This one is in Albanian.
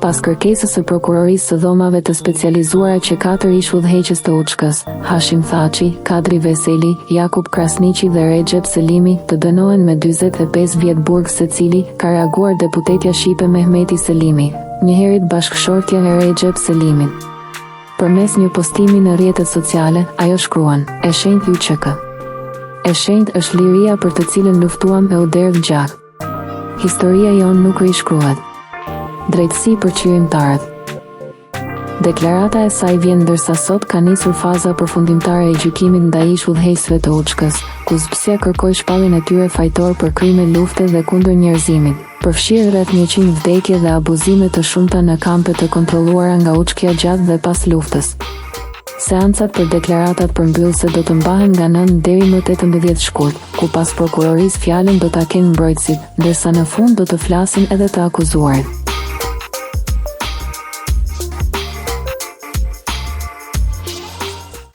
Pas kërkesës së prokurorisë së dhomave të specializuara që 4 ish udhëheqës të Učkës, Hashim Thaçi, Kadri Veseli, Jakub Krasniqi dhe Recep Selimi, të dënohen me 45 vjet burg secili, ka reaguar deputetja shqipe Mehmeti Selimi, njëherët bashkëshortja e Recep Selimit. Përmes një postimi në rrjetet sociale, ajo shkruan: "E shenjtë UÇK. E shenjtë është liria për të cilën luftuam e u derdh gjatë. Historia jonë nuk rishkruhet. Drejtësi për qyrimtarët." Deklarata e saj vjen ndërsa sot ka nisur faza përfundimtare e gjykimit ndaj ish udhëheqësve të Učkës, ku zbësia kërkoi shpalljen e tyre fajtor për krime lufte dhe kundër njerëzimit, përfshirë rreth 100 vdekje dhe abuzime të shumta në kampe të kontrolluara nga Učkja gjatë dhe pas luftës. Seancat për deklaratat përmbyllëse do të mbahen nga 9 deri më 18 shkurt, ku pas prokurorisë fjalën do ta kenë mbrojtësit, ndërsa në fund do të flasin edhe të akuzuarit.